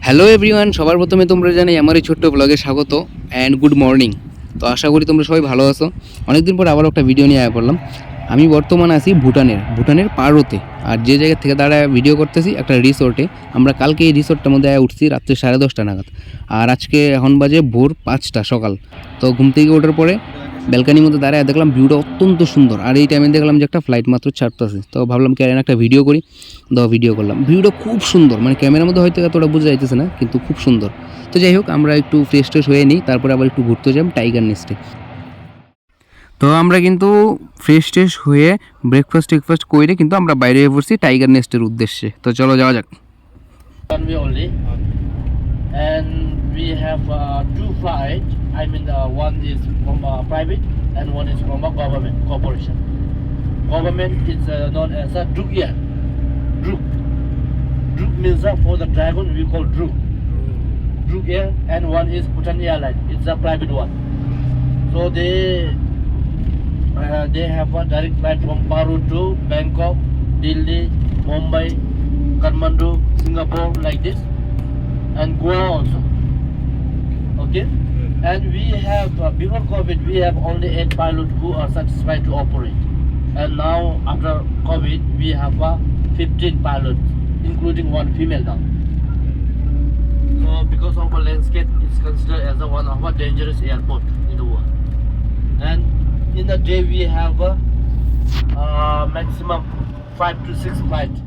Hello everyone, সবার প্রথমে তোমরা জানাই আমার এই ছোট্ট ব্লগে স্বাগত অ্যান্ড গুড মর্নিং। তো আশা করি তোমরা সবাই ভালো আছো। অনেকদিন পর আবার একটা ভিডিও নিয়ে আয়া পড়লাম। আমি বর্তমানে আছি ভুটানের পারোতে। আর যে জায়গা থেকে দাঁড়ায় ভিডিও করতেছি একটা রিসোর্টে। আমরা কালকে এই রিসোর্টটার মধ্যে আয়া উঠছি রাত্রে 10:30 নাগাদ। আর আজকে এখন বাজে ভোর 5টা সকাল। তো ঘুম থেকে ওঠার পরে ব্যালকানির মধ্যে দাঁড়ায় দেখলাম ভিউটা অত্যন্ত সুন্দর। আর এই টাইমে দেখলাম যে একটা ফ্লাইট মাত্র ছাড়তেছে। তো ভাবলাম ক্যারেন একটা ভিডিও করি, ভিডিও করলাম। ভিউটা খুব সুন্দর, মানে ক্যামেরার মধ্যে হয়তো এতটা বোঝা যাইতেছে না, কিন্তু খুব সুন্দর। তো যাই হোক, আমরা একটু ফ্রেশ ট্রেশ হয়ে নিই, তারপরে আবার একটু ঘুরতে যাই টাইগার নেস্টে। তো আমরা কিন্তু ফ্রেশ ট্রেশ হয়ে ব্রেকফাস্ট করে কিন্তু আমরা বাইরে হয়ে পড়ছি টাইগার নেস্টের উদ্দেশ্যে। তো চলো যাওয়া যাক। One way only, and we have two flights. I mean, one is from private and one is from a government corporation. Government is known as a Druk Air. Druk. Druk means for the dragon we call Druk. Druk Air, and one is Bhutan Airline. It's a private one. So they have a direct flight from Paro to Bangkok, Delhi, Mumbai, Kathmandu, Singapore, like this, and Goa also. Okay, and we have before COVID we have only 8 pilots who are satisfied to operate, and now after COVID we have 15 pilots, including one female now. So because of our landscape, it's considered as one of a dangerous airport in the world, and in a day we have maximum 5 to 6 flights.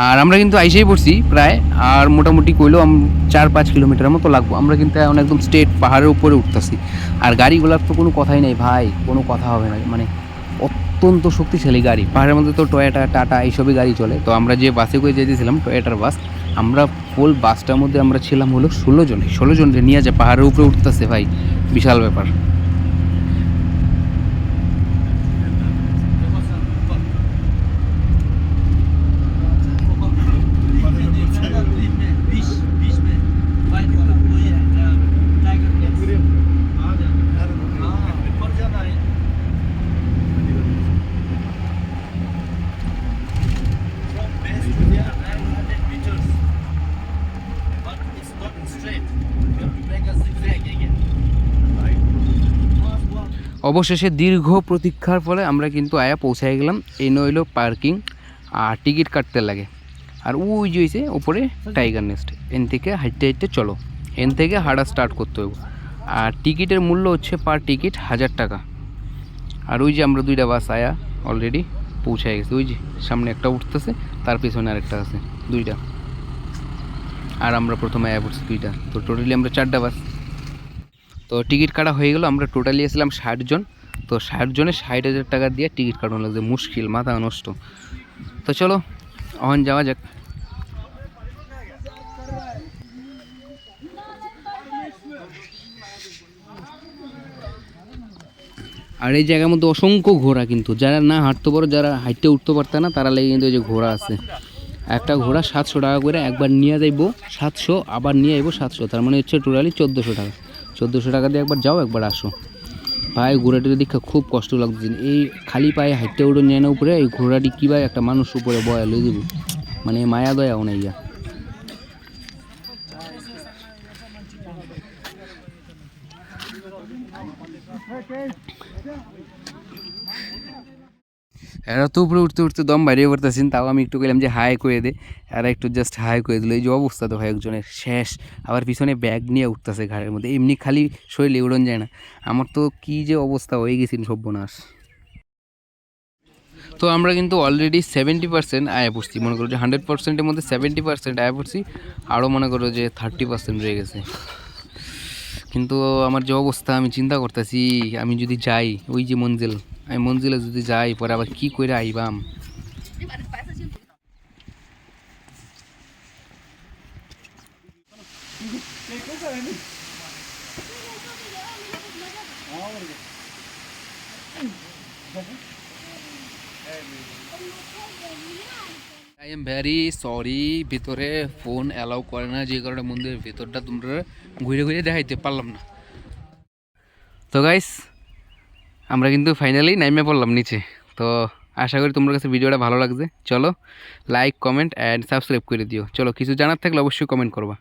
আর আমরা কিন্তু আইসেই পড়ছি প্রায়, আর মোটামুটি কইলেও 4-5 kilometre মতো লাগবো। আমরা কিন্তু এখন একদম স্ট্রেট পাহাড়ের উপরে উঠতেছি। আর গাড়িগুলোর তো কোনো কথাই নেই ভাই, কোনো কথা হবে না, মানে অত্যন্ত শক্তিশালী গাড়ি। পাহাড়ের মধ্যে তো টয়োটা, টাটা এইসবই গাড়ি চলে। তো আমরা যে বাসে করে যেতেছিলাম টয়োটার বাস, আমরা ফুল বাসটার মধ্যে আমরা ছিলাম হলো 16 জনকে নিয়ে যায় পাহাড়ের উপরে উঠতেছে ভাই, বিশাল ব্যাপার। অবশেষে দীর্ঘ প্রতীক্ষার ফলে আমরা কিন্তু আয়া পৌঁছায় গেলাম। এই নইল পার্কিং, আর টিকিট কাটতে লাগে। আর ওই যে হয়েছে ওপরে টাইগার নেস্ট। এন থেকে হাঁটতে হাঁটতে চলো, এন থেকে হাঁটা স্টার্ট করতে হবে। আর টিকিটের মূল্য হচ্ছে পার টিকিট 1000 টাকা। আর ওই যে আমরা দুইটা বাস আয়া অলরেডি পৌঁছায় গেছে। ওই যে সামনে একটা উঠতেছে, তার পেছনে আরেকটা আছে, দুইটা। আর আমরা প্রথমে আয়া পড়ছি দুইটা। তো টোটালি আমরা 4টা বাস। তো টিকিট কাটা হয়ে গেল। আমরা টোটালি আসলাম 60 জন। তো 60 জনে 60,000 টাকা দিয়ে টিকিট কাটানো লাগছে, মুশকিল, মাথা নষ্ট। তো চলো এখন যাওয়া যাক। আর এই জায়গার মধ্যে অসংখ্য ঘোড়া, কিন্তু যারা না হাঁটতে পারো, যারা হাঁটতে উঠতে পারতে না, তারা লেগে কিন্তু ওই যে ঘোড়া আছে। একটা ঘোড়া 700 টাকা করে, একবার নিয়ে যাইব 700, আবার নিয়ে আইব 700, তার মানে হচ্ছে টোটালি 1400 টাকা। 1400 টাকা দিয়ে একবার যাও, একবার আসো। ভাই ঘোড়াটির দেখে খুব কষ্ট লাগছে। এই খালি পায়ে হাঁটতে উঠে নিয়ে না উপরে, এই ঘোড়াটি কী ভাই একটা মানুষ উপরে বয়া লই দিব, মানে মায়া দয়াও নাই ইয়া। এরা তো উপরে উঠতে উঠতে দম বাইরে পড়তেছেন, তাও আমি একটু কইলাম যে হাই করে দে, এরা একটু জাস্ট হাই করে দিল। এই যে অবস্থা তো ভাই একজনের শেষ, আবার পিছনে ব্যাগ নিয়ে উঠতেছে ঘাড়ের মধ্যে, এমনি খালি শরীরে উড়ন যায় না। আমার তো কি যে অবস্থা হয়ে গেছিল, সর্বনাশ। তো আমরা কিন্তু অলরেডি 70% আয়া পড়ছি, মনে করো যে 100%-এর মধ্যে 70% আয়া পড়ছি, আরও মনে করো যে 30% রয়ে গেছে। কিন্তু আমার যে অবস্থা, আমি চিন্তা করতেছি আমি যদি যাই ওই যে মঞ্জিল, আমি মঞ্জিলে যদি যাই পরে আবার কি করে আইবাম। আই এম ভেরি সরি, ভিতরে ফোন অ্যালাউ করে না, যে কারণে মন্দিরের ভেতরটা তোমরা ঘুরে ঘুরে দেখাইতে পারলাম না। তো গাইস, আমরা কিন্তু ফাইনালি নাইমে পড়লাম নিচে। তো আশা করি তোমার কাছে ভিডিওটা ভালো লাগছে। চলো লাইক, কমেন্ট অ্যান্ড সাবস্ক্রাইব করে দিও। চলো, কিছু জানার থাকলে অবশ্যই কমেন্ট করবা।